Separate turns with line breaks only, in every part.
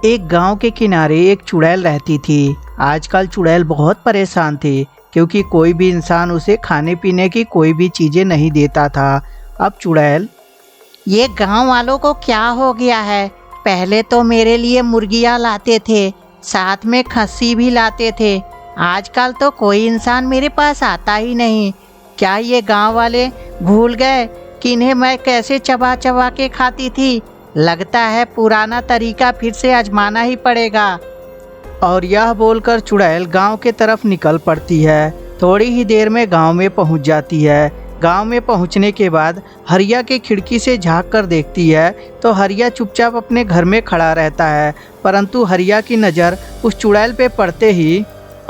एक गांव के किनारे एक चुड़ैल रहती थी। आजकल चुड़ैल बहुत परेशान थी क्योंकि कोई भी इंसान उसे खाने पीने की कोई भी चीज़ें नहीं देता था। अब चुड़ैल,
ये गांव वालों को क्या हो गया है? पहले तो मेरे लिए मुर्गियां लाते थे, साथ में खस्सी भी लाते थे। आजकल तो कोई इंसान मेरे पास आता ही नहीं। क्या ये गांव वाले भूल गए कि इन्हें मैं कैसे चबा चबा के खाती थी? लगता है पुराना तरीका फिर से आजमाना ही पड़ेगा।
और यह बोलकर चुड़ैल गांव के तरफ निकल पड़ती है। थोड़ी ही देर में गांव में पहुंच जाती है। गांव में पहुंचने के बाद हरिया के खिड़की से झांक कर देखती है तो हरिया चुपचाप अपने घर में खड़ा रहता है। परंतु हरिया की नज़र उस चुड़ैल पे पड़ते ही,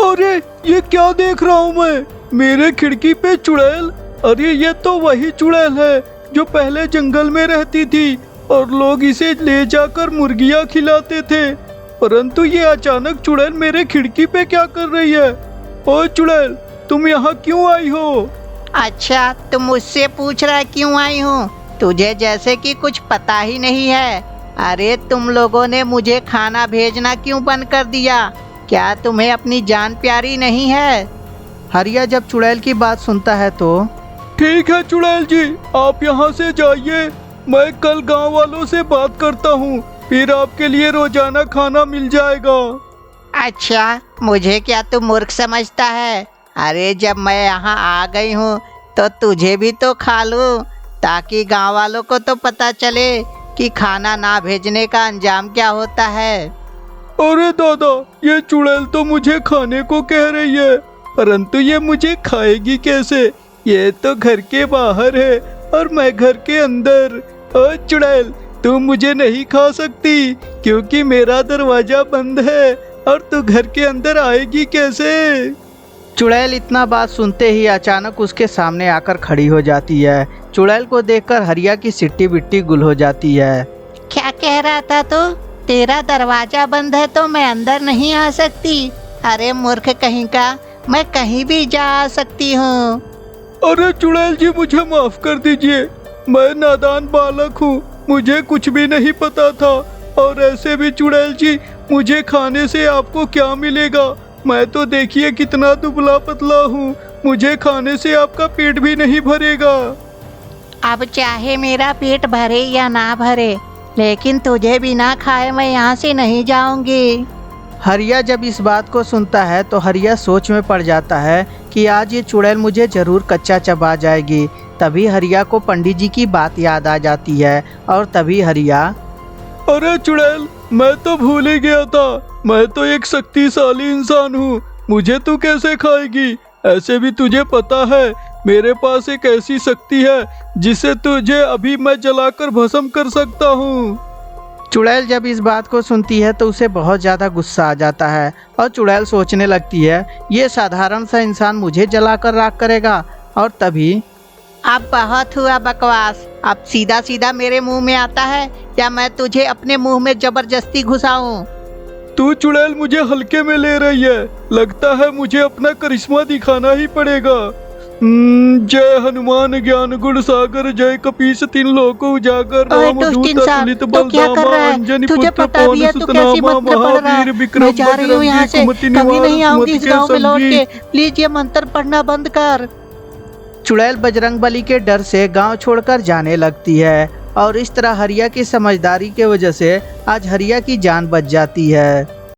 अरे ये क्या देख रहा हूँ मैं? मेरे खिड़की पे चुड़ैल! अरे ये तो वही चुड़ैल है जो पहले जंगल में रहती थी और लोग इसे ले जाकर मुर्गियाँ खिलाते थे। परंतु ये अचानक चुड़ैल मेरे खिड़की पे क्या कर रही है? ओए चुड़ैल, तुम यहाँ क्यों आई हो?
अच्छा, तुम मुझसे पूछ रहा है क्यों आई हूँ? तुझे जैसे कि कुछ पता ही नहीं है। अरे तुम लोगों ने मुझे खाना भेजना क्यों बंद कर दिया? क्या तुम्हें अपनी जान प्यारी नहीं है?
हरिया जब चुड़ैल की बात सुनता है तो,
ठीक है चुड़ैल जी, आप यहाँ से जाइए। मैं कल गांव वालों से बात करता हूँ, फिर आपके लिए रोजाना खाना मिल जाएगा।
अच्छा, मुझे क्या तू मूर्ख समझता है? अरे जब मैं यहाँ आ गई हूँ तो तुझे भी तो खा लूँ, ताकि गांव वालों को तो पता चले कि खाना ना भेजने का अंजाम क्या होता है।
अरे दादा, ये चुड़ैल तो मुझे खाने को कह रही है, परंतु ये मुझे खाएगी कैसे? ये तो घर के बाहर है और मैं घर के अंदर। ओए चुड़ैल, तू मुझे नहीं खा सकती क्योंकि मेरा दरवाजा बंद है और तू घर के अंदर आएगी कैसे?
चुड़ैल इतना बात सुनते ही अचानक उसके सामने आकर खड़ी हो जाती है। चुड़ैल को देखकर हरिया की सिट्टी बिट्टी गुल हो जाती है।
क्या कह रहा था तू? तेरा दरवाजा बंद है तो मैं अंदर नहीं आ सकती? अरे मूर्ख कहीं का, मैं कहीं भी जा आ सकती हूँ।
अरे चुड़ैल जी, मुझे माफ कर दीजिए, मैं नादान बालक हूँ, मुझे कुछ भी नहीं पता था। और ऐसे भी चुड़ैल जी, मुझे खाने से आपको क्या मिलेगा? मैं तो देखिए कितना दुबला पतला हूँ, मुझे खाने से आपका पेट भी नहीं भरेगा।
अब चाहे मेरा पेट भरे या ना भरे, लेकिन तुझे बिना खाए मैं यहाँ से नहीं जाऊंगी।
हरिया जब इस बात को सुनता है तो हरिया सोच में पड़ जाता है कि आज ये चुड़ैल मुझे जरूर कच्चा चबा जाएगी। तभी हरिया को पंडित जी की बात याद आ जाती है और तभी हरिया,
अरे चुड़ैल, मैं तो भूल ही गया था, मैं तो एक शक्तिशाली इंसान हूँ, मुझे तू कैसे खाएगी? ऐसे भी तुझे पता है मेरे पास एक ऐसी शक्ति है जिसे तुझे अभी मैं जलाकर भस्म कर सकता हूँ।
चुड़ैल जब इस बात को सुनती है तो उसे बहुत ज़्यादा गुस्सा आ जाता है और चुड़ैल सोचने लगती है ये साधारण सा इंसान मुझे जलाकर राख करेगा। और तभी,
अब बहुत हुआ बकवास, अब सीधा सीधा मेरे मुंह में आता है या मैं तुझे अपने मुंह में जबरदस्ती घुसाऊं?
तू चुड़ैल मुझे हल्के में ले रही है, लगता है मुझे अपना करिश्मा दिखाना ही पड़ेगा। जय हनुमान ज्ञान गुण सागर, जय कपीस तीन लोको उजागर, राम दूत अतुलित बल धामा, अंजनी पुत्र पवन सुत नामा, महावीर विक्रम बजरंगी, कुमति निवार सुमति के संगी।
प्लीज ये मंत्र पढ़ना बंद कर।
चुड़ैल बजरंगबली के डर से गांव छोड़कर जाने लगती है और इस तरह हरिया की समझदारी की वजह से आज हरिया की जान बच जाती है।